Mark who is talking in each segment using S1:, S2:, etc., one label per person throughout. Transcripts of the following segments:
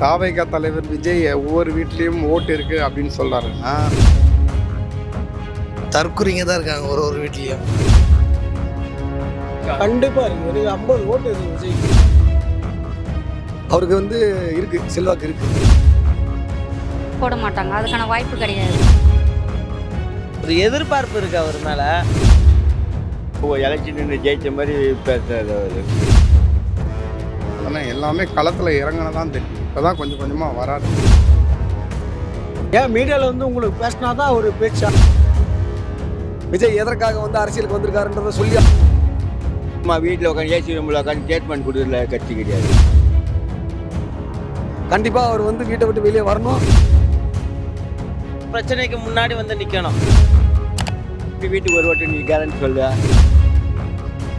S1: தாவேகா தலைவர் விஜய் ஒவ்வொரு வீட்லேயும் ஓட்டு இருக்குது அப்படின்னு சொல்கிறாரு.
S2: தற்குறிங்க தான் இருக்காங்க ஒரு ஒரு வீட்லேயும்.
S3: கண்டிப்பாக இருக்குது. எனக்கு 50 ஓட்டு இருக்குது விஜய்க்கு.
S2: அவருக்கு வந்து இருக்குது, செல்வாக்கு இருக்குது.
S4: போட மாட்டாங்க, அதுக்கான வாய்ப்பு கிடையாது.
S5: ஒரு எதிர்பார்ப்பு இருக்குது அவர் மேலே.
S6: எலெக்ஷன் ஜெயிச்ச மாதிரி பேசுறது அவர்.
S1: ஆனால் எல்லாமே களத்தில் இறங்கினதான் தெரியும். இப்போ தான் கொஞ்சம் கொஞ்சமாக வராது.
S3: ஏன் மீடியாவில் வந்து உங்களுக்கு பேசினா தான் ஒரு பேச்சா?
S2: விஜய் எதற்காக வந்து அரசியலுக்கு வந்திருக்காருன்றதை சொல்லி
S6: அம்மா வீட்டில் உட்காந்து ஏசி ரூமில் உட்காந்து ஸ்டேட்மெண்ட் கொடுக்கல கட்சி கிடையாது.
S2: கண்டிப்பாக அவர் வந்து வீட்டை விட்டு வெளியே வரணும்.
S5: பிரச்சனைக்கு முன்னாடி வந்து நிற்கணும்.
S6: வீட்டுக்கு ஒரு ஓட்டு நீ கேரண்டி சொல்லுவா.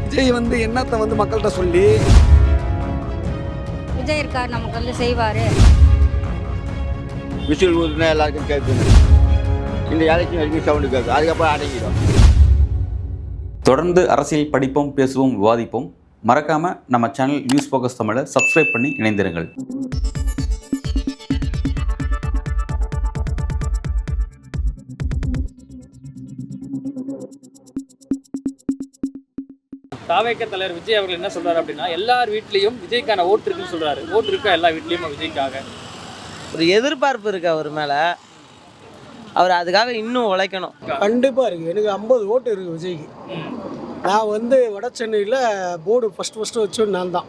S2: விஜய் வந்து என்னத்தை வந்து மக்கள்கிட்ட சொல்லி
S4: விஜய் இருக்கார், நமக்கு வந்து செய்வார்.
S6: விசில் ஊதுனா எல்லாருக்கும் கேட்கணும். இந்த எலெக்ஷன் வரைக்கும் சவுண்டு கேட்கும், அதுக்கப்புறம் அடங்கிடும்.
S7: தொடர்ந்து அரசியல் படிப்போம், பேசுவோம், விவாதிப்போம். மறக்காம நம்ம சேனல் நியூஸ் ஃபோக்கஸ் தமிழை சப்ஸ்கிரைப் பண்ணி இணைந்திருங்கள்.
S8: தாவேக தலைவர் விஜய் அவர்கள் என்ன சொல்றாரு அப்படின்னா, எல்லார் வீட்லேயும் விஜய்க்கான ஓட்டு இருக்குன்னு சொல்றாரு. ஓட்டு இருக்கா எல்லா வீட்லேயும் விஜய்க்காக?
S5: ஒரு எதிர்பார்ப்பு இருக்குது அவர் மேலே. அவர் அதுக்காக இன்னும் உழைக்கணும்.
S3: கண்டிப்பாக இருக்குது. எனக்கு 50 ஓட்டு இருக்குது விஜய்க்கு. நான் வந்து வட சென்னையில் போர்டு ஃபஸ்ட்டு வச்சோம் நான் தான்.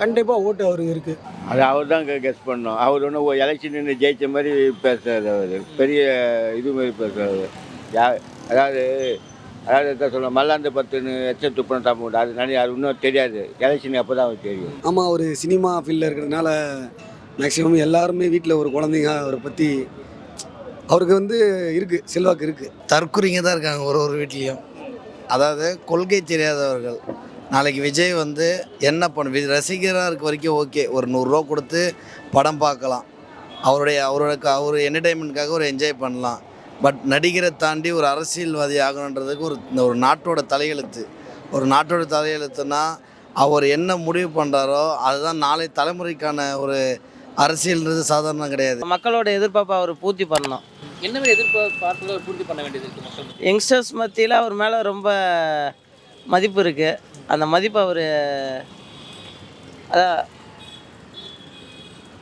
S3: கண்டிப்பாக ஓட்டு அவருக்கு இருக்குது.
S6: அது அவர் தான் கெஸ் பண்ணோம். அவர் ஒன்றும் எலெக்ஷன் ஜெயிச்ச மாதிரி பேசுறது அவர். பெரிய இது மாதிரி பேசுறது. அதாவது சொல்ல மல்லாந்து பத்துன்னு எச்சம் துப்புன்னு சாப்பிட அது நிறைய அது இன்னும் தெரியாது. எலெக்ஷன் அப்போ தான் அவருக்கு தெரியும்.
S2: ஆமாம், ஒரு சினிமா ஃபீல்டில் இருக்கிறதுனால மேக்ஸிமம் எல்லாருமே வீட்டில் ஒரு குழந்தைங்க அவரை பற்றி அவருக்கு வந்து இருக்குது, செல்வாக்கு இருக்குது. தற்குறிங்க தான் இருக்காங்க ஒரு ஒரு வீட்லேயும். அதாவது கொள்கை தெரியாதவர்கள். நாளைக்கு விஜய் வந்து என்ன ரசிகராக இருக்க வரைக்கும் ஓகே, ஒரு 100 ரூபா கொடுத்து படம் பார்க்கலாம், அவர் என்டர்டெயின்மெண்ட்காக ஒரு என்ஜாய் பண்ணலாம். பட் நடிகரை தாண்டி ஒரு அரசியல்வாதி ஆகணுன்றதுக்கு ஒரு நாட்டோட தலையெழுத்து. ஒரு நாட்டோட தலையெழுத்துனா அவர் என்ன முடிவு பண்ணுறாரோ அதுதான் நாளை தலைமுறைக்கான ஒரு அரசியல்ன்றது சாதாரணம் கிடையாது.
S5: மக்களோட எதிர்பார்ப்பை அவர் பூர்த்தி பண்ணணும்.
S8: என்ன மாதிரி எதிர்பார்ப்புகளை பூர்த்தி பண்ண வேண்டியது இருக்குது மக்கள்?
S5: யங்ஸ்டர்ஸ் மத்தியில் அவர் மேலே ரொம்ப மதிப்பு இருக்குது. அந்த மதிப்பை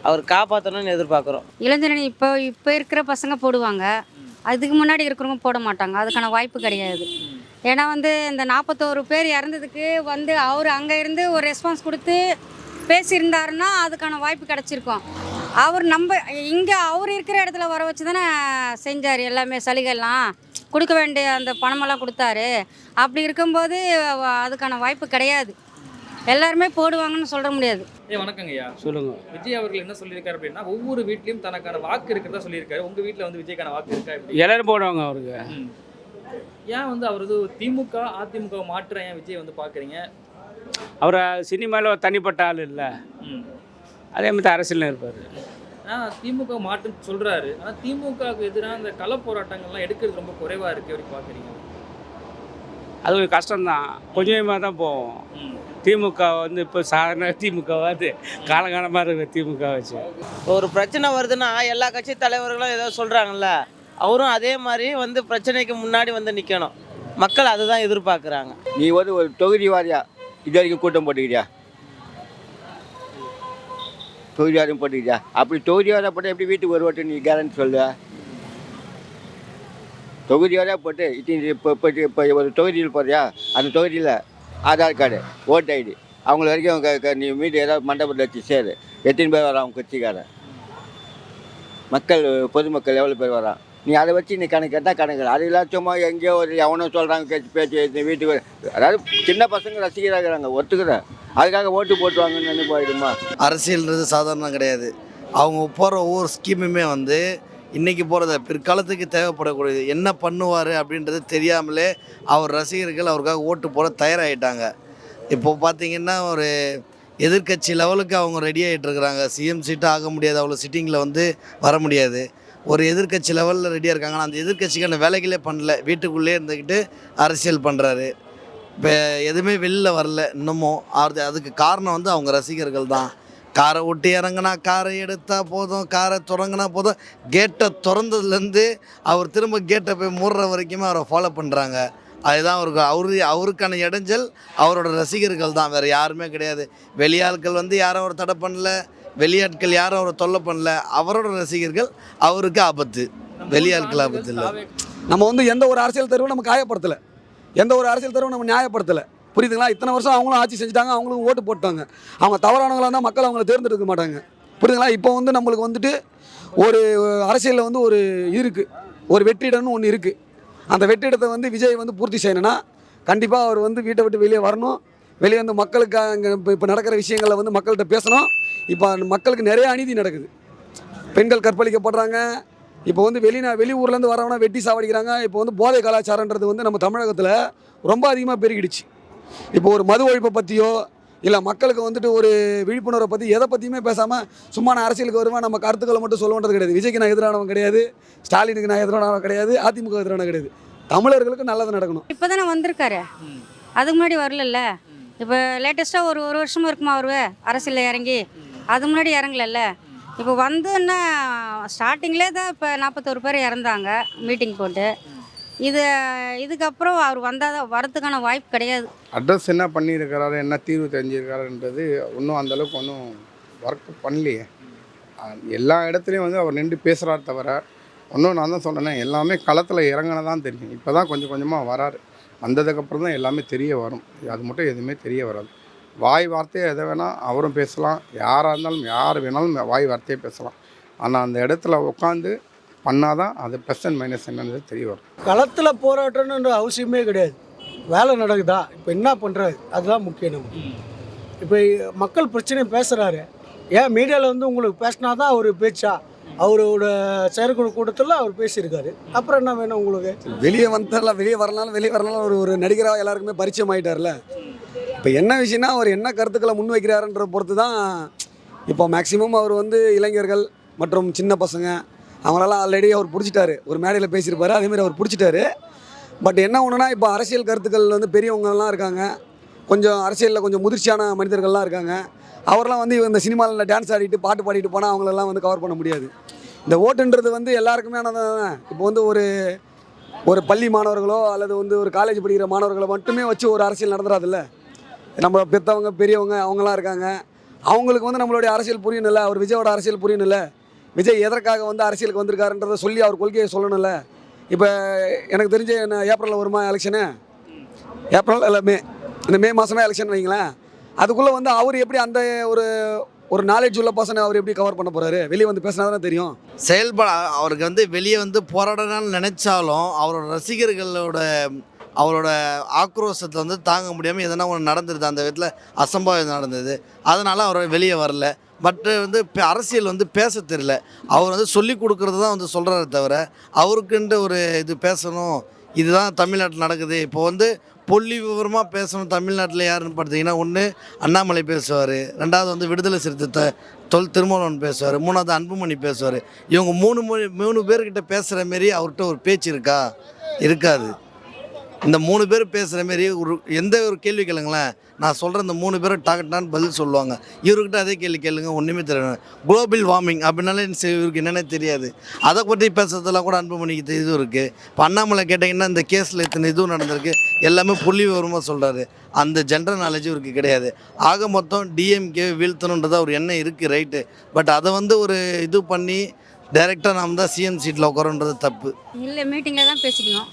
S5: அவர் காப்பாற்றணும்னு எதிர்பார்க்குறோம்.
S4: இளைஞரணி இப்போ இருக்கிற பசங்க போடுவாங்க, அதுக்கு முன்னாடி இருக்கிறவங்க போட மாட்டாங்க, அதுக்கான வாய்ப்பு கிடையாது. ஏன்னா வந்து இந்த 41 பேர் இறந்ததுக்கு வந்து அவர் அங்கே இருந்து ஒரு ரெஸ்பான்ஸ் கொடுத்து பேசியிருந்தாருன்னா அதுக்கான வாய்ப்பு கிடச்சிருக்கும். அவர் இங்கே அவர் இருக்கிற இடத்துல வர வச்சு தானே செஞ்சார். எல்லாமே சலுகைலாம் கொடுக்க வேண்டிய அந்த பணமெல்லாம் கொடுத்தாரு. அப்படி இருக்கும்போது அதுக்கான வாய்ப்பு கிடையாது. எல்லாருமே போடுவாங்கன்னு சொல்ல முடியாது.
S8: வணக்கங்க ஐயா.
S3: சொல்லுங்க.
S8: விஜய் அவர்கள் என்ன சொல்லியிருக்காரு அப்படின்னா, ஒவ்வொரு வீட்லேயும் தனக்கான வாக்கு இருக்கிறதா சொல்லியிருக்காரு. உங்கள் வீட்டில் வந்து விஜய்க்கான வாக்கு இருக்கா?
S3: எல்லாரும் போடுவாங்க அவருக்கு.
S8: ஏன் வந்து அவர் திமுக அதிமுக மாற்ற ஏன் விஜய் வந்து பார்க்குறீங்க?
S3: அவர் சினிமாவில் தனிப்பட்ட ஆள் இல்லை, அதே மாதிரி அரசியலில் இருப்பார்.
S8: திமுக மாற்றுன்னு சொல்கிறாரு. ஆனால் திமுகவுக்கு எதிராக அந்த கள போராட்டங்கள்லாம் எடுக்கிறது ரொம்ப குறைவாக இருக்குது. எப்படி பார்க்குறீங்க?
S3: அது ஒரு கஷ்டம்தான், கொஞ்சமாக தான் போவோம். திமுக வந்து இப்போ சாதாரண திமுக வந்து காலகாலமாக இருக்கிற திமுக வச்சு
S5: ஒரு பிரச்சனை வருதுன்னா எல்லா கட்சி தலைவர்களும் ஏதோ சொல்கிறாங்கல்ல, அவரும் அதே மாதிரி வந்து பிரச்சனைக்கு முன்னாடி வந்து நிற்கணும். மக்கள் அதுதான் எதிர்பார்க்குறாங்க.
S6: நீ வந்து ஒரு தொகுதி வாரியா இது வரைக்கும் கூட்டம் போட்டுக்கிறியா? தொகுதி வாரியம் போட்டுக்கிறியா? அப்படி தொகுதி வாரியாக போட்டால் எப்படி வீட்டுக்கு ஒரு ஓட்டு நீ கேரண்டி சொல்லுவா? தொகுதி வாரியாக போட்டு இப்போ ஒரு தொகுதியில் போறியா, அந்த தொகுதியில் ஆதார் கார்டு, ஓட்டு ஐடி அவங்கள வரைக்கும் நீ வீட்டு ஏதாவது மண்டபத்தில் வச்சு சேரு. எத்தனை பேர் வரான் அவங்க கட்சிக்காரன்? மக்கள் பொதுமக்கள் எவ்வளோ பேர் வரான்? நீ அதை வச்சு நீ கணக்கு கேட்டால் கணக்கு. அது இல்லாச்சுமா எங்கேயோ ஒரு எவனோ சொல்கிறாங்க பேச்சு வீட்டுக்கு. அதாவது சின்ன பசங்க ரசிகராகிறாங்க, ஒத்துக்கிறேன். அதுக்காக ஓட்டு போட்டுவாங்கன்னு நினைப்பாயிடுமா?
S2: அரசியல்ன்றது சாதாரணம் கிடையாது. அவங்க போகிற ஒவ்வொரு ஸ்கீமுமே வந்து இன்றைக்கி போகிறத பிற்காலத்துக்கு தேவைப்படக்கூடியது. என்ன பண்ணுவார் அப்படின்றது தெரியாமலே அவர் ரசிகர்கள் அவருக்காக ஓட்டு போட தயாராகிட்டாங்க. இப்போது பார்த்திங்கன்னா ஒரு எதிர்கட்சி லெவலுக்கு அவங்க ரெடி ஆகிட்டு இருக்கிறாங்க. சிஎம் சீட்டு ஆக முடியாது, அவ்வளோ சிட்டிங்கில் வந்து வர முடியாது. ஒரு எதிர்கட்சி லெவலில் ரெடியாக இருக்காங்க. ஆனால் அந்த எதிர்கட்சிக்கான வேலைகளே பண்ணல, வீட்டுக்குள்ளே இருந்துக்கிட்டு அரசியல் பண்ணுறாரு. இப்போ எதுவுமே வெளியில் வரல இன்னமும். அதுக்கு காரணம் வந்து அவங்க ரசிகர்கள் தான். காரை விட்டு இறங்கினா காரை எடுத்தால் போதும், காரை தொடங்கினா போதும், கேட்டை திறந்ததுலேருந்து அவர் திரும்ப கேட்டை போய் மூடுற வரைக்குமே அவரை ஃபாலோ பண்ணுறாங்க. அதுதான் அவருக்கான இடைஞ்சல் அவரோட ரசிகர்கள் தான், வேறு யாருமே கிடையாது. வெளியாட்கள் வந்து யாரும் அவர் தடை பண்ணல, வெளியாட்கள் யாரும் அவரை தொல்லை பண்ணல. அவரோட ரசிகர்கள் அவருக்கு ஆபத்து, வெளியாட்கள் ஆபத்து இல்லை.
S9: நம்ம வந்து எந்த ஒரு அரசியல் தருவும் நம்ம காயப்படுத்தலை, எந்த ஒரு அரசியல் தருவும் நம்ம நியாயப்படுத்தலை. புரியுதுங்களா? இத்தனை வருஷம் அவங்களும் ஆட்சி செஞ்சுட்டாங்க, அவங்களும் ஓட்டு போட்டாங்க. அவங்க தவறானவங்களாக இருந்தால் மக்கள் அவங்கள தேர்ந்தெடுக்க மாட்டாங்க. புரியுதுங்களா? இப்போ வந்து நம்மளுக்கு வந்துட்டு ஒரு அரசியலில் வந்து ஒரு இருக்குது, ஒரு வெற்றிடம்னு ஒன்று இருக்குது. அந்த வெற்றிடத்தை வந்து விஜய் வந்து பூர்த்தி செய்யணும்னா கண்டிப்பாக அவர் வந்து வீட்டை விட்டு வெளியே வரணும். வெளியே வந்து மக்களுக்கு அங்கே இப்போ நடக்கிற விஷயங்களை வந்து மக்கள்கிட்ட பேசணும். இப்போ மக்களுக்கு நிறைய அநீதி நடக்குது. பெண்கள் கற்பழிக்கப்படுறாங்க. இப்போ வந்து வெளியூர்லேருந்து வரவனா வெட்டி சாவடிக்கிறாங்க. இப்போ வந்து போதை கலாச்சாரன்றது வந்து நம்ம தமிழகத்தில் ரொம்ப அதிகமாக பெருகிடுச்சு. இப்போ ஒரு மது ஒழிப்பை பற்றியோ இல்லை மக்களுக்கு வந்துட்டு ஒரு விழிப்புணர்வை பற்றி எதை பற்றியுமே பேசாமல் சும்மா நான் அரசியலுக்கு வருவேன், நம்ம கருத்துக்களை மட்டும் சொல்லுன்றது கிடையாது. விஜய்க்கு நான் எதிரானவன் கிடையாது, ஸ்டாலினுக்கு நான் எதிரானவன் கிடையாது, அதிமுக எதிரான கிடையாது. தமிழர்களுக்கு நல்லது நடக்கணும்.
S4: இப்போ தானே வந்திருக்காரு, அதுக்கு முன்னாடி வரல. இப்போ லேட்டஸ்ட்டாக ஒரு வருஷமாக இருக்குமா அவர் அரசியலில் இறங்கி, அது முன்னாடி இறங்கல. இப்போ வந்துன்னா ஸ்டார்டிங்லேயே தான் இப்போ 41 பேர் இறந்தாங்க மீட்டிங் போட்டு. இதுக்கப்புறம் அவர் வரதுக்கான வாய்ப்பு கிடையாது.
S1: அட்ரஸ் என்ன பண்ணியிருக்கிறாரு, என்ன தீர்வு தெரிஞ்சிருக்காருன்றது இன்னும் அந்தளவுக்கு ஒன்றும் ஒர்க் பண்ணலையே. எல்லா இடத்துலையும் வந்து அவர் நின்று பேசுகிறார் தவிர ஒன்றும் நான் தான் சொன்னேன், எல்லாமே களத்தில் இறங்கினதான் தெரியும். இப்போ தான் கொஞ்சம் கொஞ்சமாக வராரு. வந்ததுக்கப்புறம் தான் எல்லாமே தெரிய வரும். அது மட்டும் எதுவுமே தெரிய வராது. வாய் வார்த்தையை எதை வேணால் அவரும் பேசலாம், யாராக இருந்தாலும் யார் வேணாலும் வாய் வார்த்தையை பேசலாம். ஆனால் அந்த இடத்துல உட்காந்து பண்ணாதான் அது ப்ளஸ் அண்ட் மைனஸ் என்னன்றது தெரிய வரும்.
S3: களத்தில் போராட்டம்ன்ற அவசியமே கிடையாது. வேலை நடக்குதா, இப்போ என்ன பண்ணுறாரு, அதுதான் முக்கியம். நம்ம இப்போ மக்கள் பிரச்சனை பேசுகிறாரு, ஏன் மீடியாவில் வந்து உங்களுக்கு பேசினா தான் அவர் பேச்சா? அவரோட செயற்குழு கூட்டத்தில் அவர் பேசியிருக்காரு, அப்புறம் என்ன வேணும் உங்களுக்கு?
S9: வெளியே வந்தாலும் வெளியே வரனாலும் ஒரு நடிகராக எல்லாருக்குமே பரிச்சயம் ஆகிட்டார்ல. இப்போ என்ன விஷயம்னா அவர் என்ன கருத்துக்களை முன் வைக்கிறாருன்ற பொறுத்து தான். இப்போ மேக்சிமம் அவர் வந்து இளைஞர்கள் மற்றும் சின்ன பசங்க அவங்களெல்லாம் ஆல்ரெடி அவர் பிடிச்சிட்டாரு. ஒரு மேடையில் பேசியிருப்பார், அதேமாதிரி அவர் பிடிச்சிட்டாரு. பட் என்ன ஒன்றுனா இப்போ அரசியல் கருத்துக்கள் வந்து பெரியவங்கலாம் இருக்காங்க, கொஞ்சம் அரசியலில் கொஞ்சம் முதிர்ச்சியான மனிதர்கள்லாம் இருக்காங்க. அவரெல்லாம் வந்து இந்த சினிமாவில் டான்ஸ் ஆடிட்டு பாட்டு பாடிட்டு போனால் அவங்களெல்லாம் வந்து கவர் பண்ண முடியாது. இந்த ஓட்டுன்றது வந்து எல்லாருக்குமே ஆனதான். இப்போ வந்து ஒரு பள்ளி மாணவர்களோ அல்லது வந்து ஒரு காலேஜ் படிக்கிற மாணவர்களை மட்டுமே வச்சு ஒரு அரசியல் நடந்துடாதுல்ல. நம்ம பெற்றவங்க பெரியவங்க அவங்களாம் இருக்காங்க, அவங்களுக்கு வந்து நம்மளுடைய அரசியல் புரியணும்ல, அவர் விஜயோட அரசியல் புரியணும்ல, விஜய் எதற்காக வந்து அரசியலுக்கு வந்திருக்காருன்றதை சொல்லி அவர் கொள்கையை சொல்லணும்ல. இப்போ எனக்கு தெரிஞ்ச என்ன ஏப்ரலில் வருமா எலெக்ஷனு, ஏப்ரல் இல்லை மே, இந்த மே மாதமே எலெக்ஷன் வைங்களேன். அதுக்குள்ளே வந்து அவர் எப்படி அந்த ஒரு நாலேஜ் உள்ள பர்சனை அவர் எப்படி கவர் பண்ண போகிறாரு? வெளியே வந்து பேசினா தானே தெரியும்.
S2: அவருக்கு வந்து வெளியே வந்து போராடணும்னு நினச்சாலும் அவரோட ஆக்ரோஷத்தை வந்து தாங்க முடியாமல் எதனா ஒன்று நடந்துருது, அந்த விதத்தில் அசம்பாவிதம் நடந்தது, அதனால் அவர் வெளியே வரல. பட் வந்து இப்போ அரசியல் வந்து பேச தெரியல. அவர் வந்து சொல்லி கொடுக்குறது தான் வந்து சொல்கிறாரு தவிர அவருக்குன்ற ஒரு இது பேசணும், இதுதான் தமிழ்நாட்டில் நடக்குது. இப்போ வந்து புள்ளி விவரமாக பேசணும் தமிழ்நாட்டில் யாருன்னு பார்த்தீங்கன்னா, ஒன்று அண்ணாமலை பேசுவார், ரெண்டாவது வந்து விடுதலை சிறுத்தை திருமாவளவன் பேசுவார், மூணாவது அன்புமணி பேசுவார். இவங்க மூணு பேர்கிட்ட பேசுகிற மாரி அவர்கிட்ட ஒரு பேச்சு இருக்காது. இந்த 3 பேர் பேசுகிற மாரி எந்த ஒரு கேள்வி கேளுங்களேன், நான் சொல்கிற இந்த 3 பேரும் டாக்கெட்டான்னு பதில் சொல்லுவாங்க. இவர்கிட்ட அதே கேள்வி கேளுங்க, ஒன்றுமே தெரியல. குளோபல் வார்மிங் அப்படின்னாலே இவருக்கு என்னென்ன தெரியாது. அதை பற்றி பேசுறதுலாம் கூட அன்புமணிக்கு இது இருக்குது. இப்போ அண்ணாமலை கேட்டிங்கன்னா இந்த கேஸில் இத்தனை இதுவும் நடந்திருக்கு, எல்லாமே புள்ளி விவரமாக சொல்கிறாரு. அந்த ஜென்ரல் நாலேஜ் இவருக்கு கிடையாது. ஆக மொத்தம் டிஎம்கே வீழ்த்தணுன்றது அவர் எண்ணம் இருக்குது, ரைட்டு. பட் அதை வந்து ஒரு இது பண்ணி டைரெக்டாக நாம் தான் சிஎம் சீட்டில் உட்காரோன்றது தப்பு
S4: இல்லை. மீட்டிங்கில் தான் பேசிக்கணும்,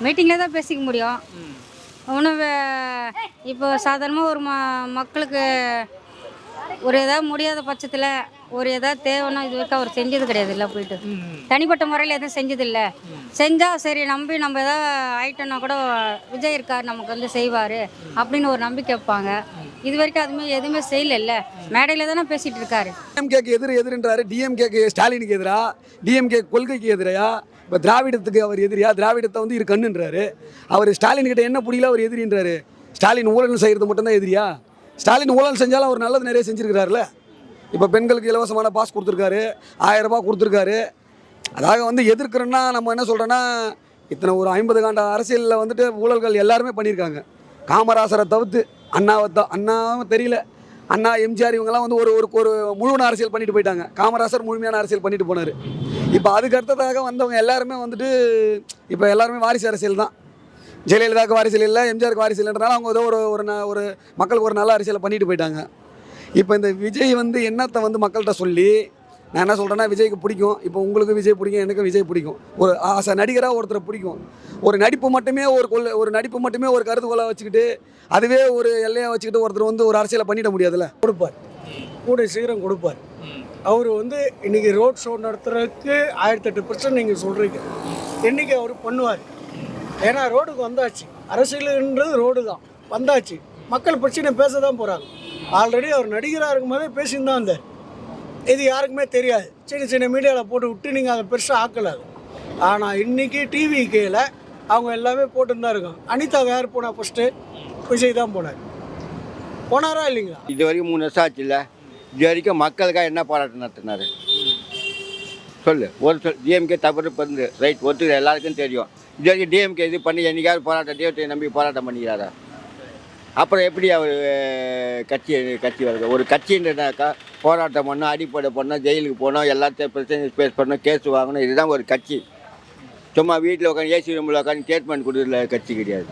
S4: மீட்டிங்கில் தான் பேசிக்க முடியும். ஒன்றும் இப்போ சாதாரணமாக ஒரு மக்களுக்கு ஒரு ஏதாவது முடியாத பட்சத்தில் ஒரு ஏதாவது தேவைன்னா இது வரைக்கும் அவர் செஞ்சது கிடையாது. இல்லை போயிட்டு தனிப்பட்ட முறையில் எதுவும் செஞ்சதில்லை. செஞ்சால் சரி நம்பி நம்ம எதாவது ஆயிட்டோன்னா கூட விஜய் இருக்கார் நமக்கு வந்து செய்வார் அப்படின்னு ஒரு நம்பிக்கை வைப்பாங்க. இது வரைக்கும் அதுமாதிரி எதுவுமே செய்யல. மேடையில் தானே பேசிகிட்டு இருக்காரு.
S9: டிஎம்கேக்கு எதிர்ன்றாரு, டிஎம்கேக்கு ஸ்டாலினுக்கு எதிரா, டிஎம்கே கொள்கைக்கு எதிரையா, இப்போ திராவிடத்துக்கு அவர் எதிரியா, திராவிடத்தை வந்து கண்ணுன்றாரு. அவர் ஸ்டாலின்கிட்ட என்ன பிடிக்கல அவர் எதிரின்றாரு. ஸ்டாலின் ஊழல் செய்கிறது மட்டும்தான் எதிரியா? ஸ்டாலின் ஊழல் செஞ்சாலும் அவர் நல்லது நிறைய செஞ்சுருக்கிறாருல. இப்போ பெண்களுக்கு இலவசமான பாஸ் கொடுத்துருக்காரு, 1000 ரூபாய் கொடுத்துருக்காரு. அதாக வந்து எதிர்க்கிறோன்னா நம்ம என்ன சொல்கிறோன்னா, இத்தனை ஒரு 50 ஆண்டு அரசியலில் வந்துட்டு ஊழல்கள் எல்லாருமே பண்ணியிருக்காங்க. காமராசரை தவிர்த்து அண்ணாவும் தெரியல, அண்ணா எம்ஜிஆர் இவங்கெல்லாம் வந்து ஒரு ஒரு ஒரு முழுவன அரசியல் பண்ணிட்டு போயிட்டாங்க. காமராசர் முழுமையான அரசியல் பண்ணிட்டு போனார். இப்போ அதுக்கு அடுத்ததாக வந்தவங்க எல்லாருமே வந்துட்டு இப்போ எல்லாருமே வாரிசு அரசியல் தான். ஜெயலலிதாவுக்கு வாரிசல் இல்லை, எம்ஜிஆருக்கு வாரிசு இல்லைன்றனால அவங்க ஏதோ ஒரு மக்களுக்கு ஒரு நல்ல அரசியலை பண்ணிட்டு போயிட்டாங்க. இப்போ இந்த விஜய் வந்து என்னத்தை வந்து மக்கள்கிட்ட சொல்லி நான் என்ன சொல்கிறேன்னா, விஜய்க்கு பிடிக்கும். இப்போ உங்களுக்கு விஜய் பிடிக்கும், எனக்கும் விஜய் பிடிக்கும். ஒரு ஆசை நடிகராக ஒருத்தரை பிடிக்கும். ஒரு நடிப்பு மட்டுமே ஒரு நடிப்பு மட்டுமே ஒரு கருதுகோளை வச்சுக்கிட்டு அதுவே ஒரு எல்லையை வச்சுக்கிட்டு ஒருத்தர் வந்து ஒரு அரசியலை பண்ணிட முடியாதுல்ல.
S3: கொடுப்பார், கூட சீக்கிரம் கொடுப்பார். அவர் வந்து இன்றைக்கி ரோட் ஷோ நடத்துறதுக்கு 1008% நீங்கள் சொல்கிறீங்க. என்றைக்கு அவர் பண்ணுவார்? ஏன்னா ரோடுக்கு வந்தாச்சு, அரசியலுன்றது ரோடு தான் வந்தாச்சு. மக்கள் பிரச்சனை பேச தான் போகிறாங்க. ஆல்ரெடி அவர் நடிகராக இருக்கும் போதே பேசின்னு தான் இருந்தார். இது யாருக்குமே தெரியாது. சின்ன சின்ன மீடியாவில் போட்டு விட்டு நீங்கள் அதை பெருசாக ஆக்கலாது. ஆனால் இன்றைக்கி டிவி கேல அவங்க எல்லாமே போட்டுன்னு தான் இருக்காங்க. அனிதாவை யார் போனா? ஃபஸ்ட்டு விஜய் தான் போனார். போனாரா இல்லைங்களா?
S6: இது வரைக்கும் 3 வருஷம் ஆச்சு இல்லை? இது வரைக்கும் மக்களுக்காக என்ன போராட்டம் நடத்தினார் சொல்லு. டிஎம்கே தவறு பண்ணு, ரைட், ஒத்துக்கிற எல்லாருக்கும் தெரியும். இது வரைக்கும் டிஎம்கே இது பண்ணி என்னைக்காவது போராட்டம் தெய்வத்தை நம்பி போராட்டம் பண்ணிக்கிறாரா? அப்புறம் எப்படி அவர் கட்சி வருது? ஒரு கட்சின்றனாக்கா போராட்டம் பண்ணோம், அடிப்படை பண்ணோம், ஜெயிலுக்கு போனோம், எல்லாத்தையும் பிரச்சனை ஃபேஸ் பண்ணோம், கேஸ் வாங்கணும். இதுதான் ஒரு கட்சி. சும்மா வீட்டில் உட்காந்து ஏசி ரூமில் உட்காந்து ஸ்டேட்மெண்ட் கொடுக்குற கட்சி கிடையாது.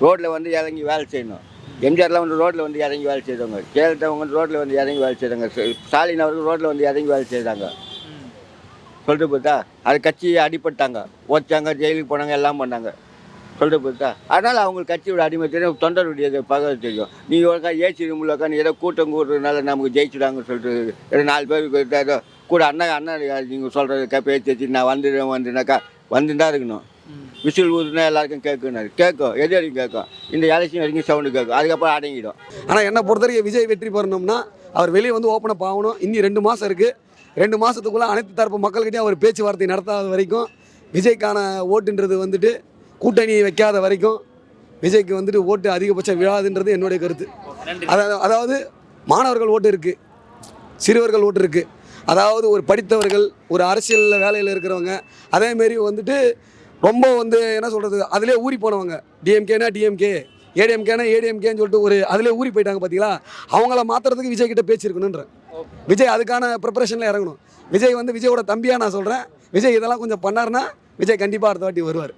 S6: ரோட்டில் வந்து இறங்கி வேலை செய்யணும். எம்ஜிஆர்லாம் வந்து ரோட்டில் வந்து இறங்கி வேலை செய்தவங்க. ஜெயலலிதா வந்து ரோட்டில் வந்து இறங்கி வேலை செய்தாங்க. ஸ்டாலின் அவர்கள் ரோட்டில் வந்து இறங்கி வேலை செய்தாங்க. சொல்லிட்டு பார்த்தா அது கட்சி அடிப்பட்டாங்க, ஓச்சாங்க, ஜெயிலுக்கு போனாங்க, எல்லாம் பண்ணாங்க. சொல்லிட்டு பார்த்தா அதனால் அவங்களுக்கு கட்சியோட அடிமை தெரியும், தொண்டருடைய பகவை தெரியும். நீங்கள் உட்கா ஏசி ரூமில் உட்காந்து ஏதோ கூட்டம் கூடுறதுனால நமக்கு ஜெயிச்சுடாங்கன்னு சொல்லிட்டு ஏதோ 4 பேருக்கு ஏதோ கூட அண்ணன் நீங்கள் சொல்கிறது பேச்சு வச்சு நான் வந்துனாக்கா வந்துன்னு தான் இருக்கணும். விசில் ஊதுனா எல்லாருக்கும் கேட்கும், எது வரைக்கும் கேட்கும், இந்த எலெக்ஷன் வரைக்கும் சவுண்டு கேட்கும், அதுக்கப்புறம் அடங்கிடும்.
S9: ஆனால் என்னை பொறுத்தவரைக்கும் விஜய் வெற்றி பெறணும்னா அவர் வெளியே வந்து ஓப்பன் அப் ஆகணும். இன்னும் 2 மாதம் இருக்குது. 2 மாதத்துக்குள்ளே அனைத்து தரப்பு மக்கள்கிட்டையும் அவர் பேச்சுவார்த்தை நடத்தாத வரைக்கும், விஜய்க்கான ஓட்டுன்றது வந்துட்டு கூட்டணி வைக்காத வரைக்கும் விஜய்க்கு வந்துட்டு ஓட்டு அதிகபட்சம் விழாதுன்றது என்னுடைய கருத்து. அதாவது மாணவர்கள் ஓட்டு இருக்குது, சிறுவர்கள் ஓட்டு இருக்குது. அதாவது ஒரு படித்தவர்கள், ஒரு அரசியலில் வேலையில் இருக்கிறவங்க, அதேமாரி வந்துட்டு ரொம்ப வந்து என்ன சொல்கிறது, அதிலே ஊறி போனவங்க. டிஎம்கேனா டிஎம்கே, ஏடிஎம்கேனா ஏடிஎம்கேன்னு சொல்லிட்டு ஒரு அதிலே ஊறி போயிட்டாங்க பார்த்தீங்களா? அவங்கள மாற்றுறதுக்கு விஜய் கிட்ட பேச்சு இருக்கணுன்ற. விஜய் அதுக்கான ப்ரிப்பரேஷனில் இறங்கணும். விஜய் வந்து விஜயோட தம்பியாக நான் சொல்கிறேன். விஜய் இதெல்லாம் கொஞ்சம் பண்ணார்னா விஜய் கண்டிப்பாக அடுத்த வாட்டி வருவார்.